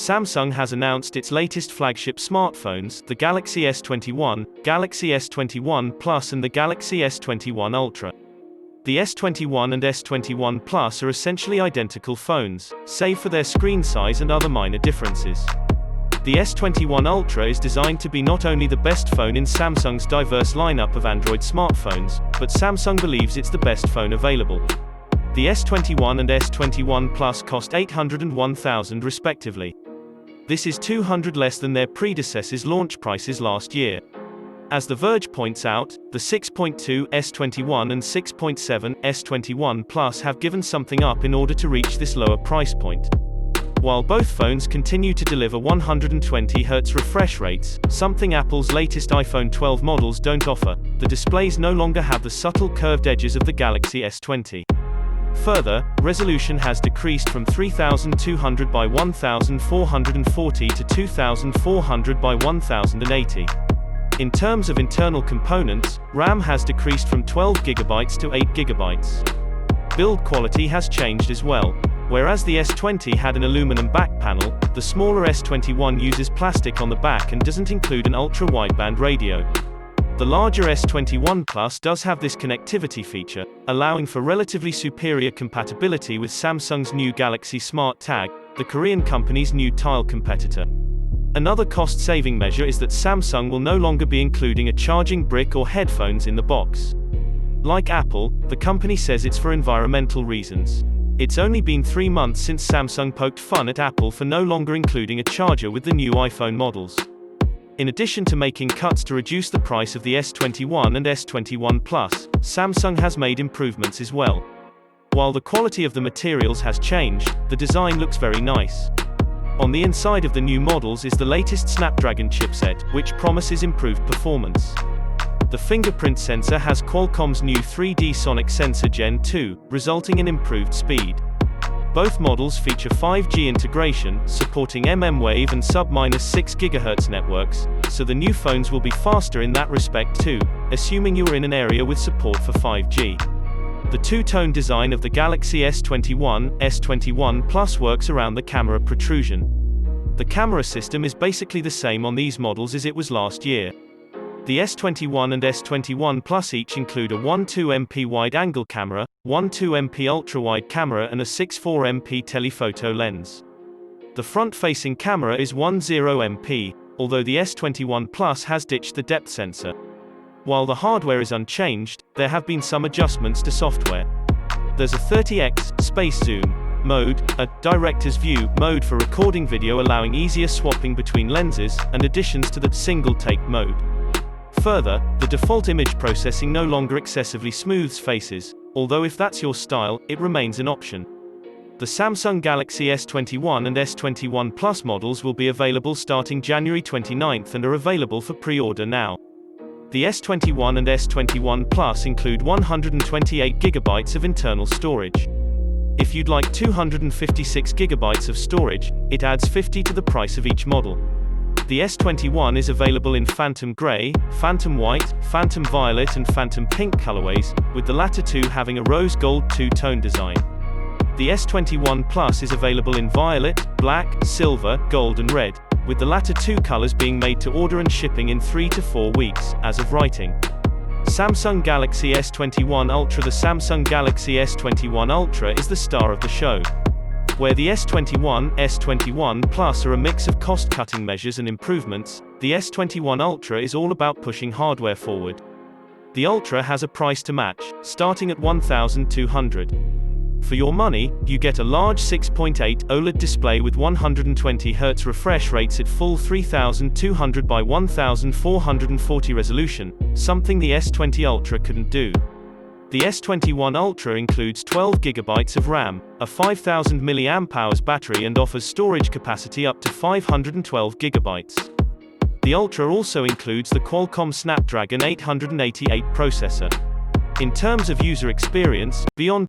Samsung has announced its latest flagship smartphones, the Galaxy S21, Galaxy S21 Plus and the Galaxy S21 Ultra. The S21 and S21 Plus are essentially identical phones, save for their screen size and other minor differences. The S21 Ultra is designed to be not only the best phone in Samsung's diverse lineup of Android smartphones, but Samsung believes it's the best phone available. The S21 and S21 Plus cost $800 and $1,000 respectively. This is $200 less than their predecessors' launch prices last year. As The Verge points out, the 6.2 S21 and 6.7 S21 Plus have given something up in order to reach this lower price point. While both phones continue to deliver 120Hz refresh rates, something Apple's latest iPhone 12 models don't offer, the displays no longer have the subtle curved edges of the Galaxy S20. Further, resolution has decreased from 3200 by 1440 to 2400 by 1080. In terms of internal components, RAM has decreased from 12GB to 8GB. Build quality has changed as well. Whereas the S20 had an aluminum back panel, the smaller S21 uses plastic on the back and doesn't include an ultra-wideband radio. The larger S21 Plus does have this connectivity feature, allowing for relatively superior compatibility with Samsung's new Galaxy Smart Tag, the Korean company's new tile competitor. Another cost-saving measure is that Samsung will no longer be including a charging brick or headphones in the box. Like Apple, the company says it's for environmental reasons. It's only been 3 months since Samsung poked fun at Apple for no longer including a charger with the new iPhone models. In addition to making cuts to reduce the price of the S21 and S21 Plus, Samsung has made improvements as well. While the quality of the materials has changed, the design looks very nice. On the inside of the new models is the latest Snapdragon chipset, which promises improved performance. The fingerprint sensor has Qualcomm's new 3D Sonic sensor Gen 2, resulting in improved speed. Both models feature 5G integration, supporting mmWave and sub-6 GHz networks, so the new phones will be faster in that respect too, assuming you are in an area with support for 5G. The two-tone design of the Galaxy S21, S21 Plus works around the camera protrusion. The camera system is basically the same on these models as it was last year. The S21 and S21 Plus each include a 12MP wide-angle camera, 12MP ultra-wide camera and a 64MP telephoto lens. The front-facing camera is 10MP, although the S21 Plus has ditched the depth sensor. While the hardware is unchanged, there have been some adjustments to software. There's a 30x space zoom mode, a director's view mode for recording video allowing easier swapping between lenses, and additions to the single-take mode. Further, the default image processing no longer excessively smooths faces, although if that's your style, it remains an option. The Samsung Galaxy S21 and S21 Plus models will be available starting January 29th and are available for pre-order now. The S21 and S21 Plus include 128GB of internal storage. If you'd like 256GB of storage, it adds $50 to the price of each model. The S21 is available in Phantom Grey, Phantom White, Phantom Violet and Phantom Pink colorways, with the latter two having a rose gold two-tone design. The S21 Plus is available in violet, black, silver, gold and red, with the latter two colors being made to order and shipping in 3 to 4 weeks, as of writing. Samsung Galaxy S21 Ultra. The Samsung Galaxy S21 Ultra is the star of the show. Where the S21, S21 Plus are a mix of cost-cutting measures and improvements, the S21 Ultra is all about pushing hardware forward. The Ultra has a price to match, starting at $1,200. For your money, you get a large 6.8 OLED display with 120Hz refresh rates at full 3200 by 1440 resolution, something the S20 Ultra couldn't do. The S21 Ultra includes 12GB of RAM, a 5000 mAh battery and offers storage capacity up to 512GB. The Ultra also includes the Qualcomm Snapdragon 888 processor. In terms of user experience, beyond